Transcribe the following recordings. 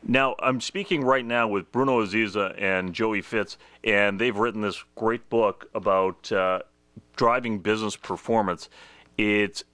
Now, I'm speaking right now with Bruno Aziza and Joey Fitz, and they've written this great book about driving business performance. It's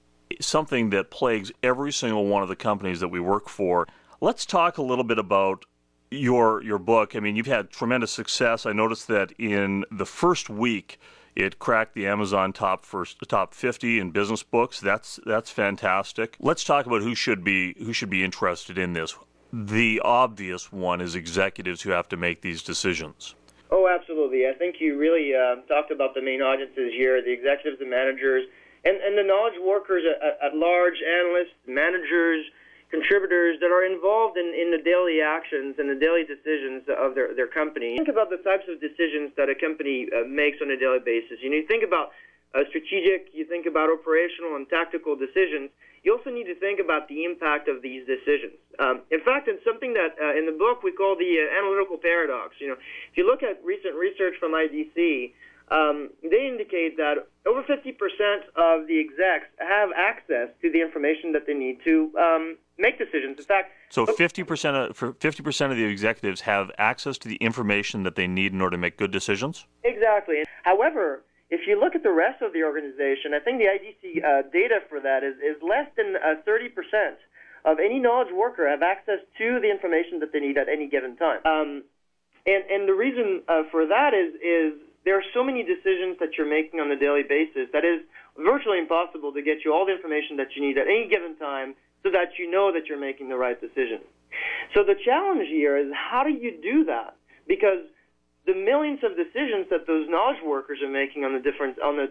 something that plagues every single one of the companies that we work for. Let's talk a little bit about your book. I mean, you've had tremendous success. I noticed that in the first week, it cracked the Amazon top 50 in business books. That's fantastic. Let's talk about who should be interested in this. The obvious one is executives who have to make these decisions. Oh, absolutely. I think you really talked about the main audiences here, the executives and managers, and the knowledge workers at large, analysts, managers, contributors that are involved in the daily actions and the daily decisions of their company. Think about the types of decisions that a company makes on a daily basis. You think about strategic, you think about operational and tactical decisions. You also need to think about the impact of these decisions. In fact, it's something that in the book we call the analytical paradox. If you look at recent research from IDC, they indicate that over 50% of the execs have access to the information that they need to make decisions. In fact, so 50% of the executives have access to the information that they need in order to make good decisions? Exactly. However, if you look at the rest of the organization, I think the IDC data for that is less than 30% of any knowledge worker have access to the information that they need at any given time. And the reason for that is there are so many decisions that you're making on a daily basis that is virtually impossible to get you all the information that you need at any given time so that you know that you're making the right decision. So the challenge here is how do you do that? Because the millions of decisions that those knowledge workers are making on a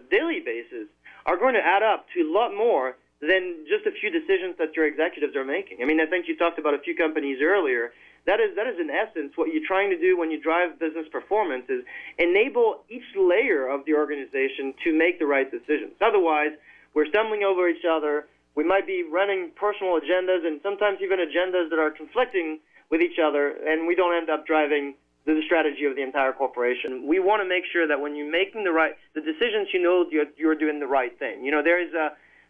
daily basis are going to add up to a lot more than just a few decisions that your executives are making. I mean, I think you talked about a few companies earlier. That is in essence what you're trying to do when you drive business performance is enable each layer of the organization to make the right decisions. Otherwise, we're stumbling over each other. We might be running personal agendas and sometimes even agendas that are conflicting with each other, and we don't end up driving the strategy of the entire corporation. We want to make sure that when you're making the decisions, you're doing the right thing. There is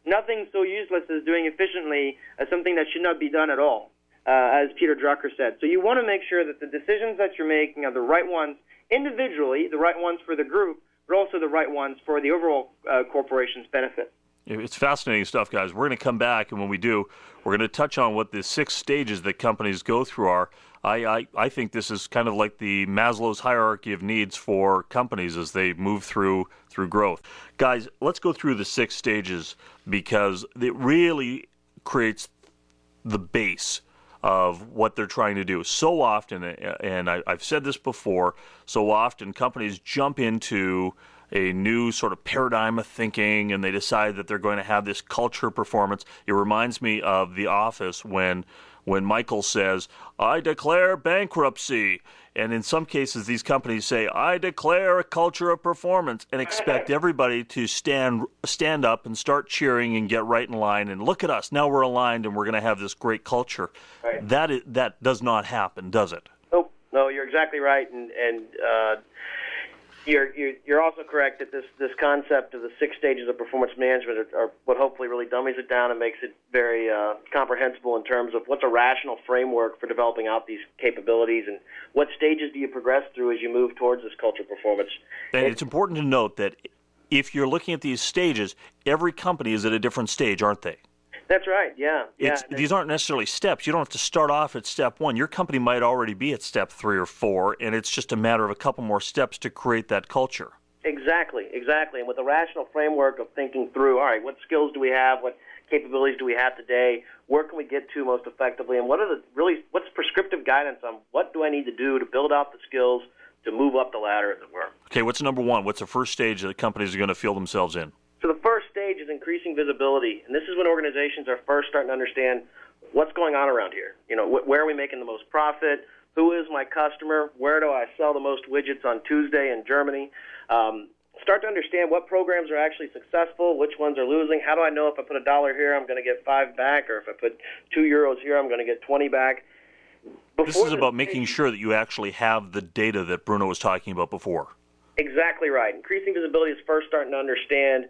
nothing so useless as doing efficiently something that should not be done at all, as Peter Drucker said. So you want to make sure that the decisions that you're making are the right ones individually, the right ones for the group, but also the right ones for the overall corporation's benefit. It's fascinating stuff, guys. We're going to come back, and when we do, we're going to touch on what the 6 stages that companies go through are. I think this is kind of like the Maslow's hierarchy of needs for companies as they move through growth. Guys, let's go through the 6 stages because it really creates the base of what they're trying to do. So often, and I've said this before, so often companies jump into a new sort of paradigm of thinking and they decide that they're going to have this culture performance. It reminds me of The Office when Michael says, "I declare bankruptcy." And in some cases, these companies say, "I declare a culture of performance," and expect everybody to stand up and start cheering and get right in line. And look at us, now we're aligned and we're going to have this great culture. Right. That does not happen, does it? No, you're exactly right. And You're also correct that this concept of the 6 stages of performance management are what hopefully really dummies it down and makes it very comprehensible in terms of what's a rational framework for developing out these capabilities and what stages do you progress through as you move towards this culture performance. And it's important to note that if you're looking at these stages, every company is at a different stage, aren't they? That's right, yeah. These aren't necessarily steps. You don't have to start off at step 1. Your company might already be at step 3 or 4, and it's just a matter of a couple more steps to create that culture. Exactly. And with a rational framework of thinking through, all right, what skills do we have? What capabilities do we have today? Where can we get to most effectively? And what's prescriptive guidance on what do I need to do to build out the skills to move up the ladder, as it were? Okay, what's number 1? What's the first stage that companies are going to feel themselves in? So the first stage is increasing visibility, and this is when organizations are first starting to understand what's going on around here. Where are we making the most profit? Who is my customer? Where do I sell the most widgets on Tuesday in Germany? Start to understand what programs are actually successful, which ones are losing. How do I know if I put $1 here, I'm going to get 5 back, or if I put €2 here, I'm going to get 20 back? This is about making sure that you actually have the data that Bruno was talking about before. Exactly right. Increasing visibility is first starting to understand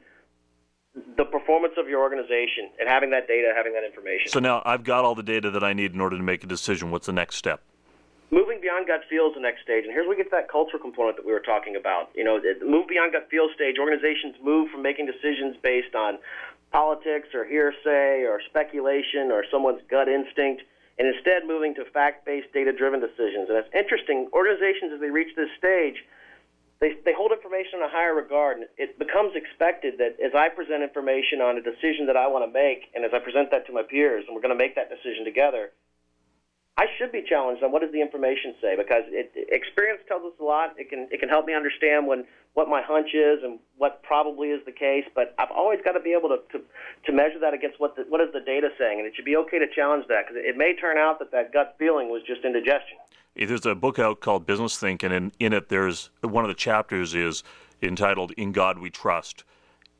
the performance of your organization and having that data, having that information. So now I've got all the data that I need in order to make a decision. What's the next step? Moving beyond gut feel is the next stage, and here's where we get to that cultural component that we were talking about. Move beyond gut feel stage, organizations move from making decisions based on politics or hearsay or speculation or someone's gut instinct, and instead moving to fact-based, data-driven decisions. And it's interesting, organizations, as they reach this stage, they hold information in a higher regard, and it becomes expected that as I present information on a decision that I want to make, and as I present that to my peers, and we're going to make that decision together, I should be challenged on what does the information say, because experience tells us a lot. It can help me understand what my hunch is and what probably is the case, but I've always got to be able to measure that against what is the data saying, and it should be okay to challenge that, because it may turn out that gut feeling was just indigestion. There's a book out called Business Think, and in it there's one of the chapters is entitled "In God We Trust."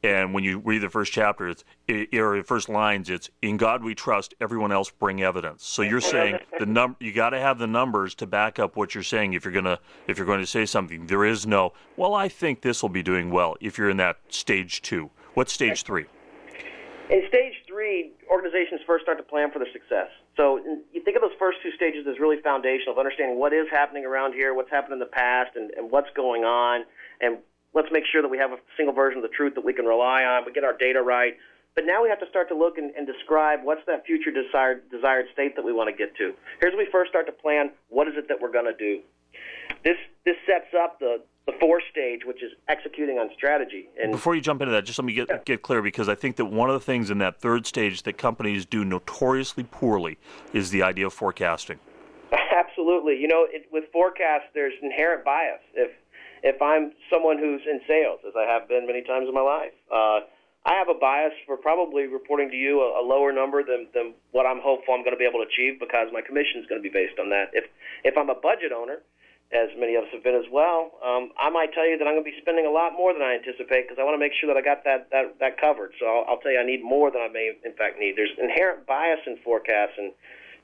And when you read the first chapter, or the first lines, it's "In God we trust, everyone else bring evidence." So you're saying you got to have the numbers to back up what you're saying if you're going to say something. There is no, well, I think this will be doing well if you're in that stage 2. What's stage 3? In stage 3, organizations first start to plan for their success. So you think of those first 2 stages as really foundational, of understanding what is happening around here, what's happened in the past, and what's going on, and let's make sure that we have a single version of the truth that we can rely on. We get our data right. But now we have to start to look and describe what's that future desired state that we want to get to. Here's where we first start to plan what is it that we're going to do. This sets up the 4th stage, which is executing on strategy. And before you jump into that, just let me get clear, because I think that one of the things in that 3rd stage that companies do notoriously poorly is the idea of forecasting. Absolutely. With forecasts, there's inherent bias. If I'm someone who's in sales, as I have been many times in my life, I have a bias for probably reporting to you a lower number than what I'm hopeful I'm going to be able to achieve, because my commission is going to be based on that. If I'm a budget owner, as many of us have been as well, I might tell you that I'm going to be spending a lot more than I anticipate, because I want to make sure that I got that covered. So I'll tell you I need more than I may in fact need. There's inherent bias in forecasts, and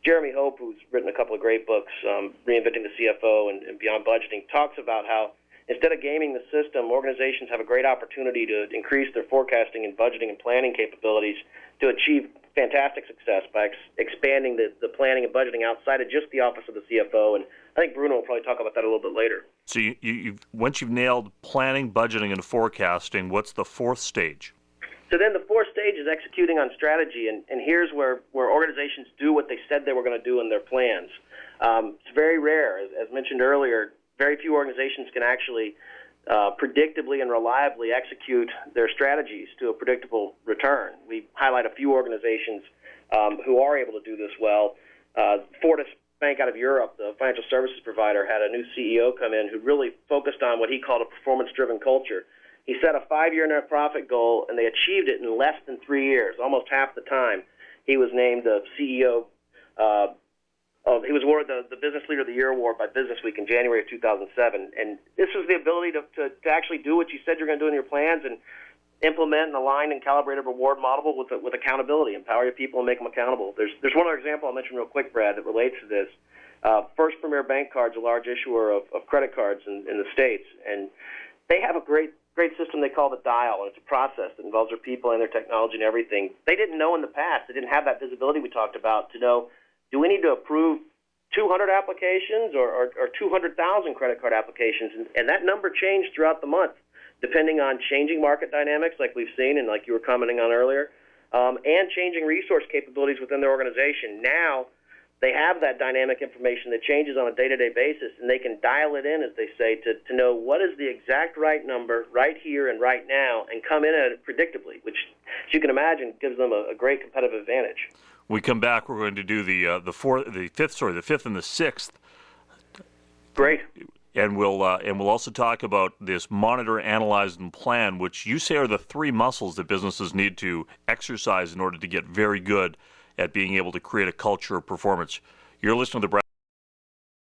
Jeremy Hope, who's written a couple of great books, Reinventing the CFO and Beyond Budgeting, talks about how instead of gaming the system, organizations have a great opportunity to increase their forecasting and budgeting and planning capabilities to achieve fantastic success by expanding the planning and budgeting outside of just the office of the CFO. And I think Bruno will probably talk about that a little bit later. So you once you've nailed planning, budgeting, and forecasting, what's the 4th stage? So then the 4th stage is executing on strategy, and here's where organizations do what they said they were going to do in their plans. It's very rare, as mentioned earlier. Very few organizations can actually predictably and reliably execute their strategies to a predictable return. We highlight a few organizations who are able to do this well. Fortis Bank out of Europe, the financial services provider, had a new CEO come in who really focused on what he called a performance-driven culture. He set a 5-year net profit goal, and they achieved it in less than 3 years, almost half the time. He was named the CEO he was awarded the Business Leader of the Year award by Businessweek in January of 2007. And this was the ability to actually do what you said you're going to do in your plans and implement an aligned and calibrated reward model with accountability. Empower your people and make them accountable. There's one other example I'll mention real quick, Brad, that relates to this. First Premier Bank Card's a large issuer of credit cards in the States, and they have a great system they call the dial, and it's a process that involves their people and their technology and everything. They didn't know in the past. They didn't have that visibility we talked about to know, do we need to approve 200 applications or 200,000 credit card applications? And that number changed throughout the month, depending on changing market dynamics like we've seen and like you were commenting on earlier, and changing resource capabilities within their organization. Now they have that dynamic information that changes on a day-to-day basis, and they can dial it in, as they say, to know what is the exact right number right here and right now and come in at it predictably, which, as you can imagine, gives them a great competitive advantage. When we come back, we're going to do the fifth and the 6th. Great. And we'll also talk about this monitor, analyze, and plan, which you say are the 3 muscles that businesses need to exercise in order to get very good at being able to create a culture of performance. You're listening to the